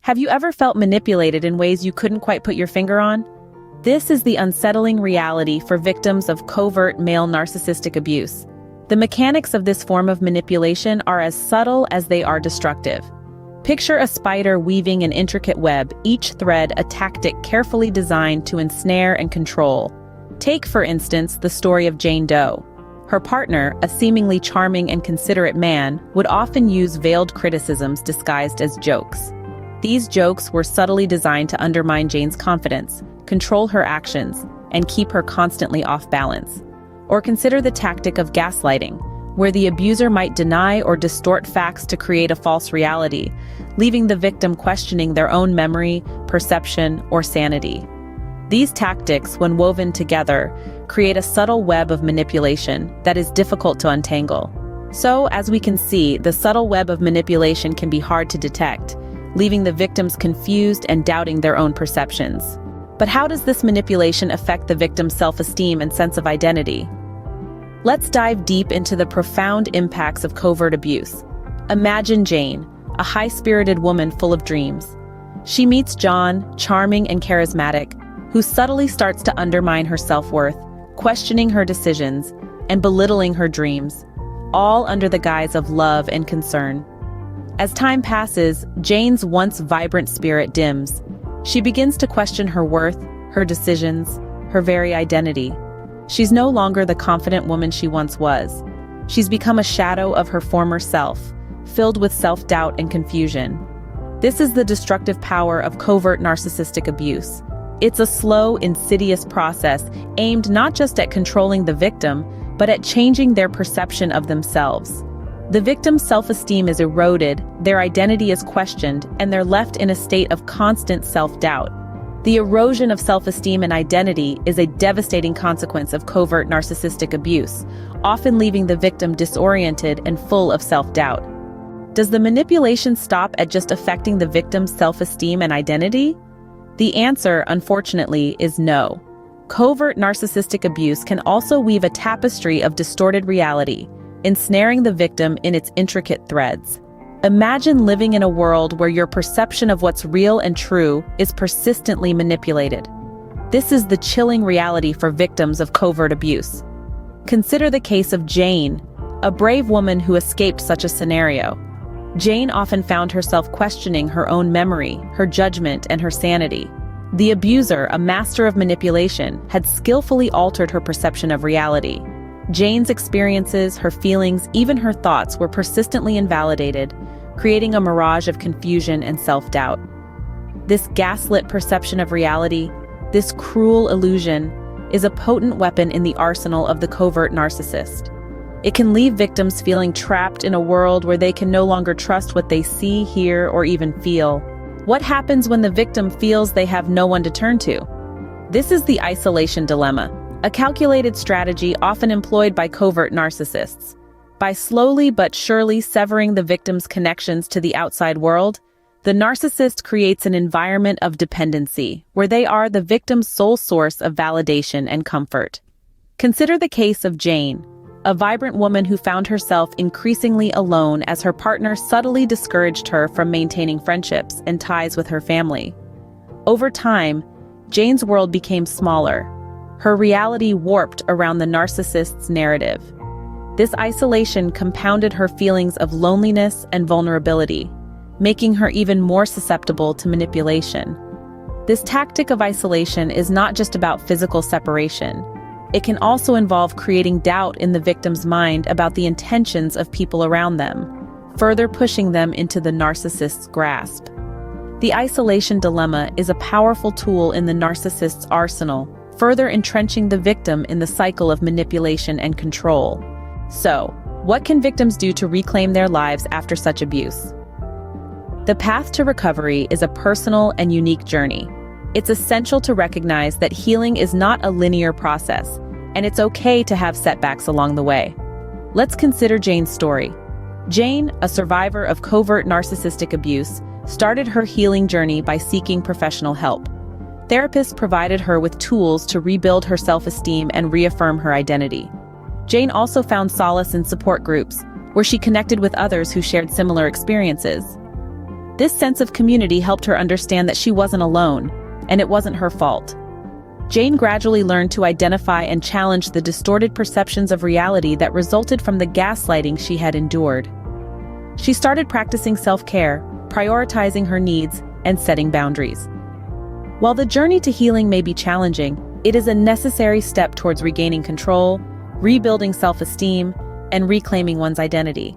Have you ever felt manipulated in ways you couldn't quite put your finger on? This is the unsettling reality for victims of covert male narcissistic abuse. The mechanics of this form of manipulation are as subtle as they are destructive. Picture a spider weaving an intricate web, each thread a tactic carefully designed to ensnare and control. Take, for instance, the story of Jane Doe. Her partner, a seemingly charming and considerate man, would often use veiled criticisms disguised as jokes. These jokes were subtly designed to undermine Jane's confidence, control her actions, and keep her constantly off balance. Or consider the tactic of gaslighting, where the abuser might deny or distort facts to create a false reality, leaving the victim questioning their own memory, perception, or sanity. These tactics, when woven together, create a subtle web of manipulation that is difficult to untangle. So, as we can see, the subtle web of manipulation can be hard to detect, leaving the victims confused and doubting their own perceptions. But how does this manipulation affect the victim's self-esteem and sense of identity? Let's dive deep into the profound impacts of covert abuse. Imagine Jane, a high-spirited woman full of dreams. She meets John, charming and charismatic, who subtly starts to undermine her self-worth, questioning her decisions, and belittling her dreams, all under the guise of love and concern. As time passes, Jane's once vibrant spirit dims. She begins to question her worth, her decisions, her very identity. She's no longer the confident woman she once was. She's become a shadow of her former self, filled with self-doubt and confusion. This is the destructive power of covert narcissistic abuse. It's a slow, insidious process aimed not just at controlling the victim, but at changing their perception of themselves. The victim's self-esteem is eroded, their identity is questioned, and they're left in a state of constant self-doubt. The erosion of self-esteem and identity is a devastating consequence of covert narcissistic abuse, often leaving the victim disoriented and full of self-doubt. Does the manipulation stop at just affecting the victim's self-esteem and identity? The answer, unfortunately, is no. Covert narcissistic abuse can also weave a tapestry of distorted reality, ensnaring the victim in its intricate threads. Imagine living in a world where your perception of what's real and true is persistently manipulated. This is the chilling reality for victims of covert abuse. Consider the case of Jane, a brave woman who escaped such a scenario. Jane often found herself questioning her own memory, her judgment, and her sanity. The abuser, a master of manipulation, had skillfully altered her perception of reality. Jane's experiences, her feelings, even her thoughts were persistently invalidated, creating a mirage of confusion and self-doubt. This gaslit perception of reality, this cruel illusion, is a potent weapon in the arsenal of the covert narcissist. It can leave victims feeling trapped in a world where they can no longer trust what they see, hear, or even feel. What happens when the victim feels they have no one to turn to? This is the isolation dilemma, a calculated strategy often employed by covert narcissists. By slowly but surely severing the victim's connections to the outside world, the narcissist creates an environment of dependency, where they are the victim's sole source of validation and comfort. Consider the case of Jane, a vibrant woman who found herself increasingly alone as her partner subtly discouraged her from maintaining friendships and ties with her family. Over time, Jane's world became smaller, her reality warped around the narcissist's narrative. This isolation compounded her feelings of loneliness and vulnerability, making her even more susceptible to manipulation. This tactic of isolation is not just about physical separation. It can also involve creating doubt in the victim's mind about the intentions of people around them, further pushing them into the narcissist's grasp. The isolation dilemma is a powerful tool in the narcissist's arsenal, further entrenching the victim in the cycle of manipulation and control. So, what can victims do to reclaim their lives after such abuse? The path to recovery is a personal and unique journey. It's essential to recognize that healing is not a linear process, and it's okay to have setbacks along the way. Let's consider Jane's story. Jane, a survivor of covert narcissistic abuse, started her healing journey by seeking professional help. Therapists provided her with tools to rebuild her self-esteem and reaffirm her identity. Jane also found solace in support groups, where she connected with others who shared similar experiences. This sense of community helped her understand that she wasn't alone, and it wasn't her fault. Jane gradually learned to identify and challenge the distorted perceptions of reality that resulted from the gaslighting she had endured. She started practicing self-care, prioritizing her needs, and setting boundaries. While the journey to healing may be challenging, it is a necessary step towards regaining control, rebuilding self-esteem, and reclaiming one's identity.